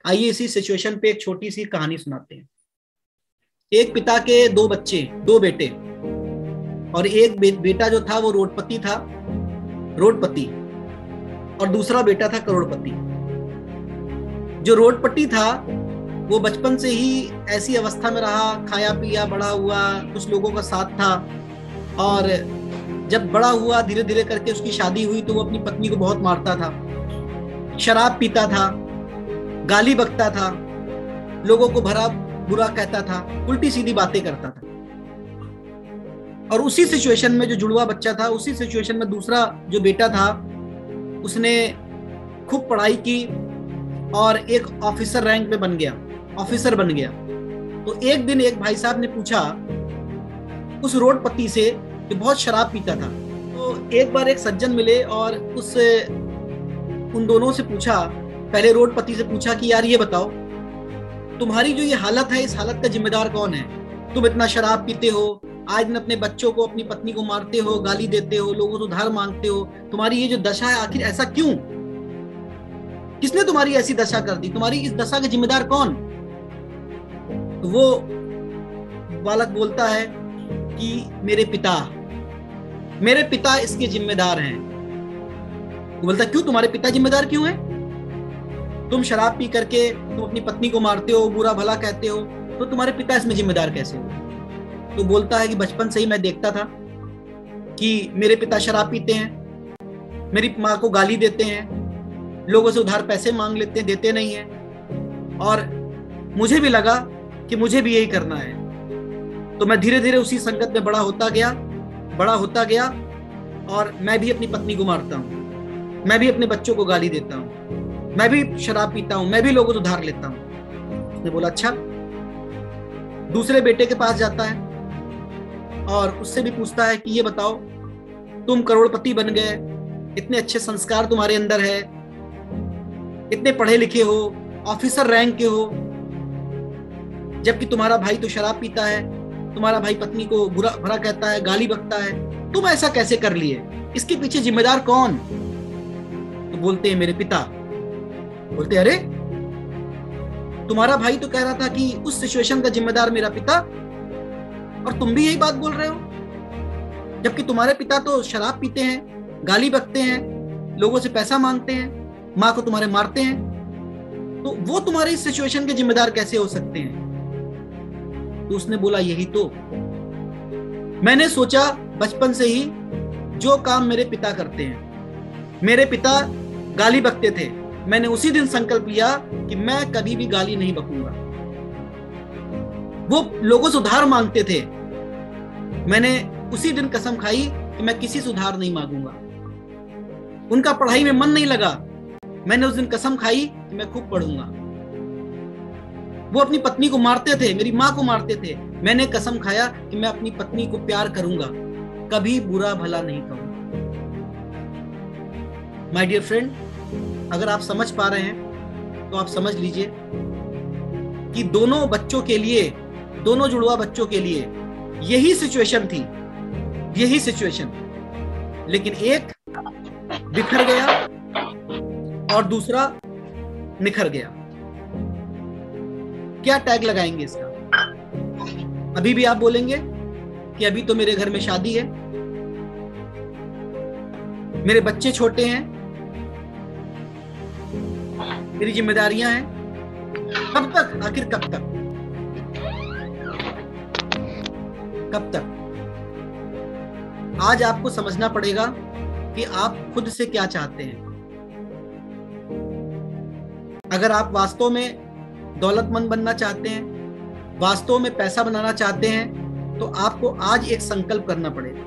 आइए इसी सिचुएशन पे एक छोटी सी कहानी सुनाते हैं। एक पिता के दो बच्चे, दो बेटे, और एक बेटा जो था वो रोडपति था, रोडपति, और दूसरा बेटा था करोड़पति। जो रोडपति था वो बचपन से ही ऐसी अवस्था में रहा, खाया पिया बड़ा हुआ, कुछ लोगों का साथ था, और जब बड़ा हुआ धीरे धीरे करके उसकी शादी हुई तो वो अपनी पत्नी को बहुत मारता था, शराब पीता था, गाली बकता था, लोगों को भरा बुरा कहता था, उल्टी सीधी बातें करता था। और उसी सिचुएशन में जो जुड़वा बच्चा था, उसी सिचुएशन में दूसरा जो बेटा था, उसने खूब पढ़ाई की और एक ऑफिसर रैंक पे बन गया, ऑफिसर बन गया। तो एक दिन एक भाई साहब ने पूछा उस रोडपति से, जो बहुत शराब पीता था, तो एक बार एक सज्जन मिले और उन दोनों से पूछा, पहले रोडपति से पूछा कि यार ये बताओ, तुम्हारी जो ये हालत है, इस हालत का जिम्मेदार कौन है? तुम इतना शराब पीते हो, आज दिन अपने बच्चों को, अपनी पत्नी को मारते हो, गाली देते हो, लोगों से उधार मांगते हो, तुम्हारी ये जो दशा है आखिर ऐसा क्यों? किसने तुम्हारी ऐसी दशा कर दी? तुम्हारी इस दशा का जिम्मेदार कौन? तो वो बालक बोलता है कि मेरे पिता इसके जिम्मेदार हैं। वो बोलता, क्यों, तुम्हारे पिता जिम्मेदार क्यों हैं? तुम शराब पी करके तुम अपनी पत्नी को मारते हो, बुरा भला कहते हो, तो तुम्हारे पिता इसमें जिम्मेदार कैसे हो? तो बोलता है कि बचपन से ही मैं देखता था कि मेरे पिता शराब पीते हैं, मेरी माँ को गाली देते हैं, लोगों से उधार पैसे मांग लेते हैं, देते नहीं हैं, और मुझे भी लगा कि मुझे भी यही करना है। तो मैं धीरे धीरे उसी संगत में बड़ा होता गया, और मैं भी अपनी पत्नी को मारता हूँ, मैं भी अपने बच्चों को गाली देता हूँ, मैं भी शराब पीता हूँ, मैं भी लोगों से उधार लेता हूँ। उसने बोला अच्छा। दूसरे बेटे के पास जाता है और उससे भी पूछता है कि ये बताओ, तुम करोड़पति बन गए, इतने अच्छे संस्कार तुम्हारे अंदर है, इतने पढ़े लिखे हो, ऑफिसर रैंक के हो, जबकि तुम्हारा भाई तो शराब पीता है, तुम्हारा भाई पत्नी को बुरा भला कहता है, गाली बकता है, तुम ऐसा कैसे कर लिए? इसके पीछे जिम्मेदार कौन? तो बोलते हैं मेरे पिता। बोलते अरे, तुम्हारा भाई तो कह रहा था कि उस सिचुएशन का जिम्मेदार मेरा पिता, और तुम भी यही बात बोल रहे हो, जबकि तुम्हारे पिता तो शराब पीते हैं, गाली बकते हैं, लोगों से पैसा मांगते हैं, माँ को तुम्हारे मारते हैं, तो वो तुम्हारे इस सिचुएशन के जिम्मेदार कैसे हो सकते हैं? तो उसने बोला यही तो मैंने सोचा बचपन से ही, जो काम मेरे पिता करते हैं, मेरे पिता गाली बकते थे, मैंने उसी दिन संकल्प लिया कि मैं कभी भी गाली नहीं बकूंगा। वो लोगों से उधार मांगते थे, मैंने उसी दिन कसम खाई कि मैं किसी से उधार नहीं मांगूंगा। उनका पढ़ाई में मन नहीं लगा, मैंने उस दिन कसम खाई कि मैं खूब पढ़ूंगा। वो अपनी पत्नी को मारते थे, मेरी माँ को मारते थे, मैंने कसम खाया कि मैं अपनी पत्नी को प्यार करूंगा, कभी बुरा भला नहीं कहूंगा। माय डियर फ्रेंड, अगर आप समझ पा रहे हैं तो आप समझ लीजिए कि दोनों बच्चों के लिए, दोनों जुड़वा बच्चों के लिए यही सिचुएशन थी, यही सिचुएशन, लेकिन एक बिखर गया और दूसरा निखर गया। क्या टैग लगाएंगे इसका? अभी भी आप बोलेंगे कि अभी तो मेरे घर में शादी है, मेरे बच्चे छोटे हैं, मेरी जिम्मेदारियां हैं, कब तक, आखिर कब तक? कब तक? आज आपको समझना पड़ेगा कि आप खुद से क्या चाहते हैं। अगर आप वास्तव में दौलतमंद बनना चाहते हैं, वास्तव में पैसा बनाना चाहते हैं, तो आपको आज एक संकल्प करना पड़ेगा।